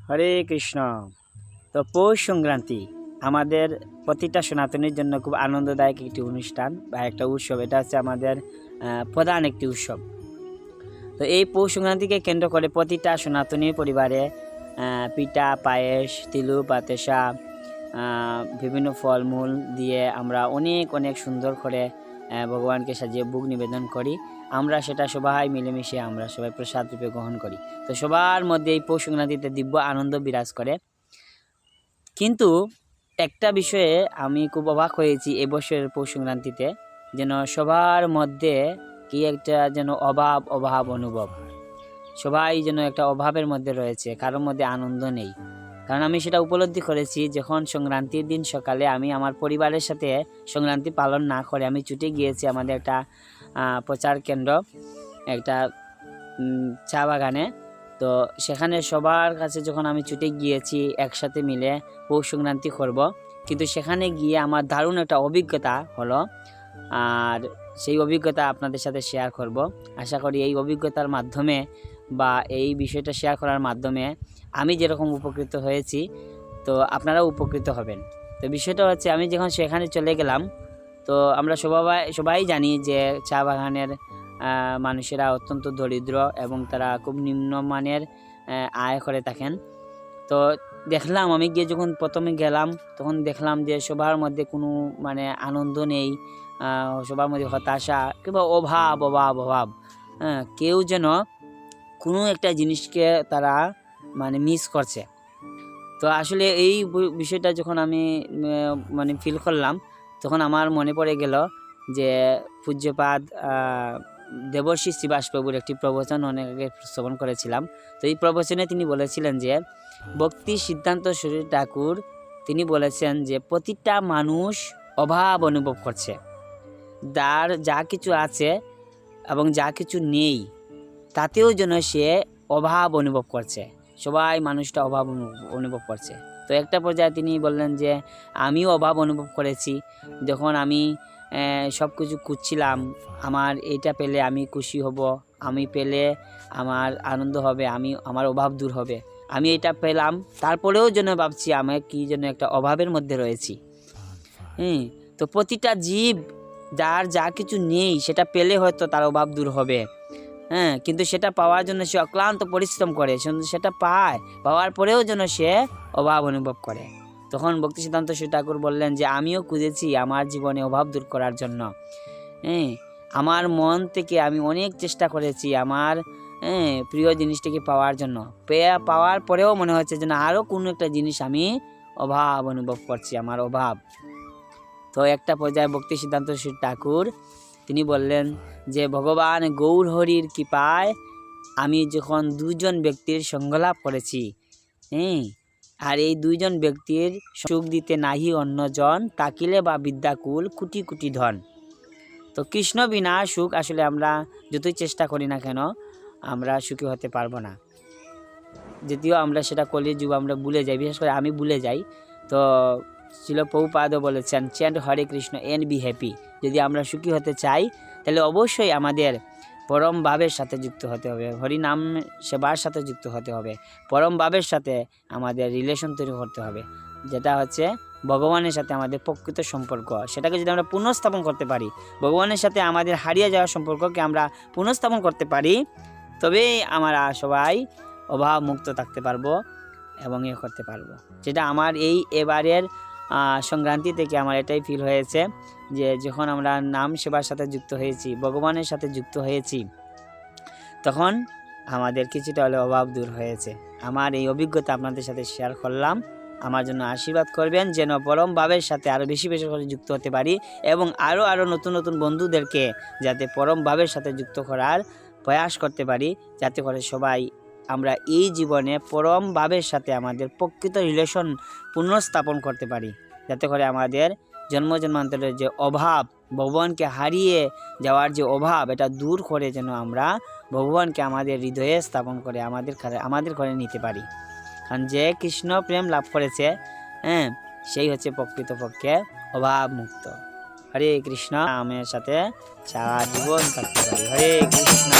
হরে কৃষ্ণ। তো পৌষ সংক্রান্তি আমাদের প্রতিটা সনাতনীর জন্য খুব আনন্দদায়ক একটি অনুষ্ঠান বা একটা উৎসব। এটা হচ্ছে আমাদের প্রধান একটি উৎসব। তো এই পৌষ সংক্রান্তিকে কেন্দ্র করে প্রতিটা সনাতনী পরিবারে পিঠা, পায়েস, তিলু, পাতেসা, বিভিন্ন ফলমূল দিয়ে আমরা অনেক অনেক সুন্দর করে ভগবানকে সাজিয়ে ভোগ নিবেদন করি। আমরা সেটা সবাই মিলেমিশে আমরা সবাই প্রসাদ রূপে গ্রহণ করি। তো সবার মধ্যে এই পৌষ সংক্রান্তিতে দিব্য আনন্দ বিরাজ করে। কিন্তু একটা বিষয়ে আমি খুব অবাক হয়েছি এবছরের পৌষ সংক্রান্তিতে, যেন সবার মধ্যে কি একটা যেন অভাব অনুভব। সবাই যেন একটা অভাবের মধ্যে রয়েছে, কারোর মধ্যে আনন্দ নেই। কারণ আমি সেটা উপলব্ধি করেছি যখন সংক্রান্তির দিন সকালে আমি আমার পরিবারের সাথে সংক্রান্তি পালন না করে আমি ছুটে গিয়েছি আমাদের একটা প্রচার কেন্দ্র, একটা চা বাগানে। তো সেখানে সবার কাছে যখন আমি ছুটে গিয়েছি একসাথে মিলে পৌষ সংক্রান্তি করব, কিন্তু সেখানে গিয়ে আমার দারুণ একটা অভিজ্ঞতা হলো। আর সেই অভিজ্ঞতা আপনাদের সাথে শেয়ার করব। আশা করি এই অভিজ্ঞতার মাধ্যমে বা এই বিষয়টা শেয়ার করার মাধ্যমে আমি যেরকম উপকৃত হয়েছি তো আপনারাও উপকৃত হবেন। তো বিষয়টা হচ্ছে, আমি যখন সেখানে চলে গেলাম, তো আমরা সবাই জানি যে চা বাগানের মানুষেরা অত্যন্ত দরিদ্র এবং তারা খুব নিম্নমানের আয় করে থাকেন। তো দেখলাম, আমি গিয়ে যখন প্রথমে গেলাম তখন দেখলাম যে সবার মধ্যে কোনো আনন্দ নেই, সবার মধ্যে হতাশা কিংবা অভাব। কেউ যেন কোনো একটা জিনিসকে তারা মিস করছে। তো আসলে এই বিষয়টা যখন আমি ফিল করলাম, তখন আমার মনে পড়ে গেল যে পূজ্যপাদ দেবর্ষী শ্রীবাসপ্রভুর একটি প্রবচন অনেক আগে শ্রবণ করেছিলাম। তো এই প্রবচনে তিনি বলেছিলেন যে ভক্তি সিদ্ধান্ত সরস্বতী ঠাকুর তিনি বলেছেন যে প্রতিটা মানুষ অভাব অনুভব করছে। যার যা কিছু আছে এবং যা কিছু নেই তাতেও যেন সে অভাব অনুভব করছে। সবাই মানুষটা অভাব অনুভব করছে। তো একটা পর্যায়ে তিনি বললেন যে আমিও অভাব অনুভব করেছি। যখন আমি সব কিছু খুঁজছিলাম, আমার এটা পেলে আমি খুশি হব, আমি পেলে আমার আনন্দ হবে, আমার অভাব দূর হবে, আমি এটা পেলাম, তারপরেও যেন ভাবছি আমি কি যেন একটা অভাবের মধ্যে রয়েছি। তো প্রতিটা জীব যার যা কিছু নেই সেটা পেলে হয়তো তার অভাব দূর হবে, কিন্তু সেটা পাওয়ার জন্য সে অক্লান্ত পরিশ্রম করে, সেটা পাওয়ার পরেও যেন সে অভাব অনুভব করে। তখন ভক্তি সিদ্ধান্ত সরস্বতী ঠাকুর বললেন যে আমিও খুঁজেছি আমার জীবনে অভাব দূর করার জন্য। আমার মন থেকে আমি অনেক চেষ্টা করেছি আমার প্রিয় জিনিসটাকে পাওয়ার জন্য। পাওয়ার পরেও মনে হচ্ছে যেন আরও কোনো একটা জিনিস আমি অভাব অনুভব করছি, আমার অভাব। তো একটা পর্যায়ে ভক্তি সিদ্ধান্ত সরস্বতী ঠাকুর তিনি বললেন যে ভগবান গৌরহরির কৃপায় আমি যখন দুজন ব্যক্তির সঙ্গলাভ করেছি, আর এই দুইজন ব্যক্তির সুখ দিতে নাহি অন্যজন, তাকিলে বা বিদ্যাকুল কোটি কোটি ধন। তো কৃষ্ণ বিনা সুখ আসলে আমরা যতই চেষ্টা করি না কেন আমরা সুখী হতে পারবো না। যদিও আমরা সেটা কলিযুগ আমরা ভুলে যাই, বিশেষ করে আমি ভুলে যাই। তো শিল প্রভুপাদও বলেছেন chant Hare Krishna and be happy. যদি আমরা সুখী হতে চাই তাহলে অবশ্যই আমাদের পরম ভাবের সাথে যুক্ত হতে হবে, হরিনাম সেবার সাথে যুক্ত হতে হবে, পরম ভাবের সাথে আমাদের রিলেশন তৈরি করতে হবে, যেটা হচ্ছে ভগবানের সাথে আমাদের প্রকৃত সম্পর্ক। সেটাকে যদি আমরা পুনঃস্থাপন করতে পারি, ভগবানের সাথে আমাদের হারিয়ে যাওয়া সম্পর্ককে আমরা পুনঃস্থাপন করতে পারি, তবেই আমরা সবাই অভাব মুক্ত থাকতে পারবো এবং ইয়ে করতে পারবো। যেটা আমার এবারের সংক্রান্তি থেকে আমার এটাই ফিল হয়েছে যে যখন আমরা নাম সেবার সাথে যুক্ত হয়েছি, ভগবানের সাথে যুক্ত হয়েছি, তখন আমাদের কিছুটা হলে অভাব দূর হয়েছে। আমার এই অভিজ্ঞতা আপনাদের সাথে শেয়ার করলাম। আমার জন্য আশীর্বাদ করবেন যেন পরম ভাবের সাথে আরও বেশি বেশি করে যুক্ত হতে পারি এবং আরও নতুন নতুন বন্ধুদেরকে যাতে পরম ভাবের সাথে যুক্ত করার প্রয়াস করতে পারি, যাতে করে সবাই আমরা এই জীবনে পরম ভাবের সাথে আমাদের প্রকৃত রিলেশন পুনঃস্থাপন করতে পারি, যাতে করে আমাদের জন্ম জন্মান্তরের যে অভাব, ভগবানকে হারিয়ে যাওয়ার যে অভাব, এটা দূর করে যেন আমরা ভগবানকে আমাদের হৃদয়ে স্থাপন করে আমাদের ঘরে নিতে পারি। কারণ যে কৃষ্ণ প্রেম লাভ করেছে, সেই হচ্ছে প্রকৃতপক্ষে অভাব মুক্ত। হরে কৃষ্ণ, আমার সাথে সারা জীবন থাকতে পারি। হরে কৃষ্ণ।